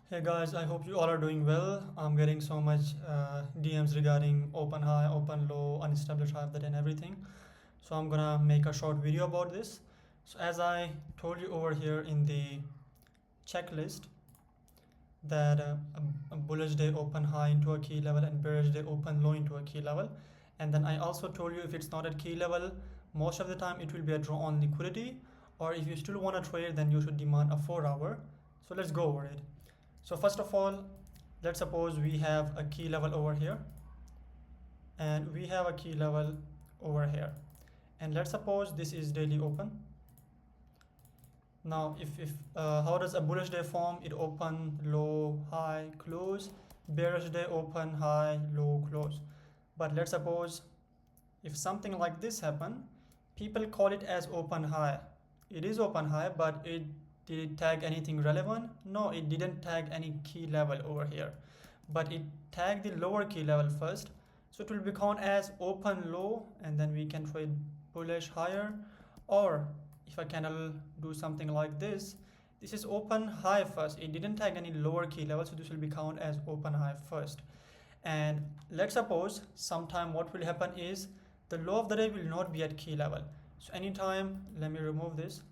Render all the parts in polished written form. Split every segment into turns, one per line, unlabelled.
Hey guys, I hope you all are doing well. I'm getting so much DMs regarding open high, open low, unestablished high of the day and everything. So I'm gonna make a short video about this. So as I told you over here in the checklist that a bullish day open high into a key level and bearish day open low into a key level. And then I also told you if it's not at key level, most of the time it will be a draw on liquidity, or if you still want to trade, then you should demand a 4 hour. So let's go over it. So first of all, let's suppose we have a key level over here and we have a key level over here, and let's suppose this is daily open. Now if how does a bullish day form? It open, low, high, close. Bearish day open, high, low, close. But let's suppose if something like this happen, people call it as open high. It is open high, but did it tag anything relevant? No, it didn't tag any key level over here, but it tagged the lower key level first. So it will be count as open low, and then we can trade bullish higher. Or if a candle do something like this, this is open high first. It didn't tag any lower key level, so this will be count as open high first. And let's suppose sometime what will happen is the low of the day will not be at key level. So anytime, let me remove this.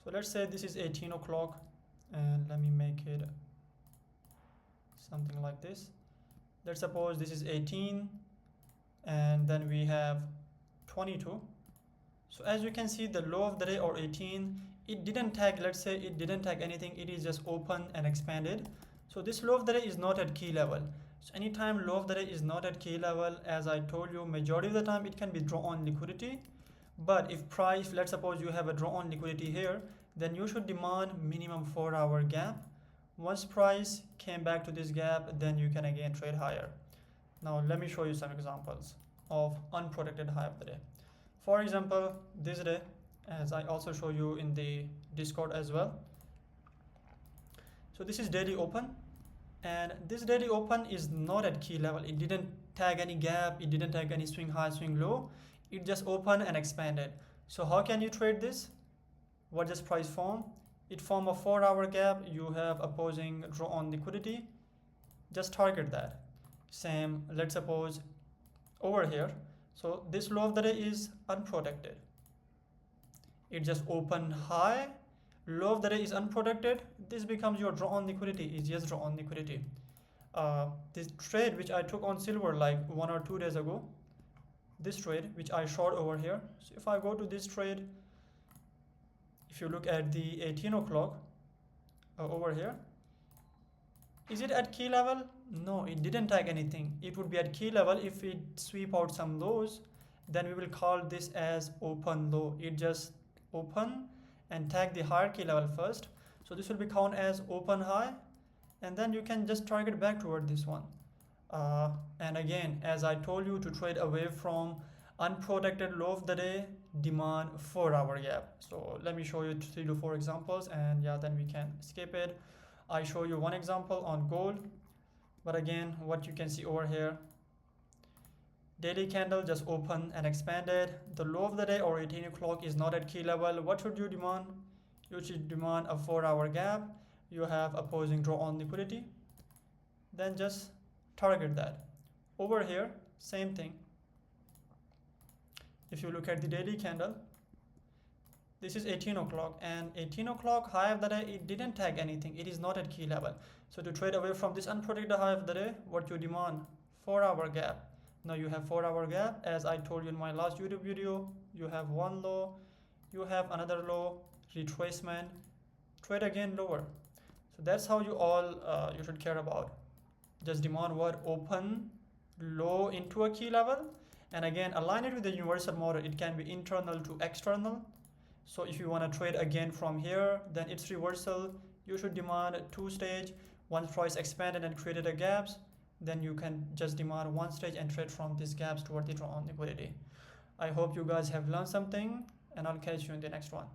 So let's say this is 18 o'clock, and let me make it something like this. Let's suppose this is 18 and then we have 22. So as you can see, the low of the day or 18, it didn't tag, let's say it didn't tag anything, it is just open and expanded. So this low of the day is not at key level. So anytime low of the day is not at key level, as I told you, majority of the time it can be draw on liquidity. But if price, let's suppose you have a draw on liquidity here, then you should demand minimum 4-hour gap. Once price came back to this gap, then you can again trade higher. Now let me show you some examples of unprotected high of the day. For example, this day, as I also show you in the Discord as well. So this is daily open, and this daily open is not at key level. It didn't tag any gap, it didn't tag any swing high, swing low. It just opened and expanded. So how can you trade this? What does price form? It form a 4-hour gap. You have opposing draw on liquidity. Just target that. Same, let's suppose over here. So this low of the day is unprotected. It just open high. Low of the day is unprotected. This becomes your draw on liquidity. It's just draw on liquidity. This trade which I took on silver like 1 or 2 days ago, this trade which I short over here. So if I go to this trade, if you look at the 18 o'clock over here, is it at key level? No, it didn't tag anything. It would be at key level if it sweep out some lows, then we will call this as open low. It just open and tag the higher key level first. So this will be count as open high, and then you can just target back toward this one. And again, as I told you, to trade away from unprotected low of the day, demand 4-hour gap. So let me show you 3 to 4 examples, and yeah, then we can skip it. I show you one example on gold, but again, what you can see over here, daily candle just open and expanded. The low of the day or 18 o'clock is not at key level. What should you demand? You should demand a 4-hour gap. You have opposing draw on liquidity, then just target that. Over here, same thing. If you look at the daily candle, this is 18 o'clock, and 18 o'clock high of the day, it didn't tag anything. It is not at key level. So to trade away from this unprotected high of the day, what you demand? 4-hour gap. Now you have 4-hour gap. As I told you in my last YouTube video, you have one low, you have another low, retracement, trade again lower. So that's how you should care about. Just demand what? Open low into a key level, and again align it with the universal model. It can be internal to external. So if you want to trade again from here, then it's reversal. You should demand 2 stage. Once price expanded and created a gaps, then you can just demand 1 stage and trade from these gaps toward the draw on liquidity. I hope you guys have learned something, and I'll catch you in the next one.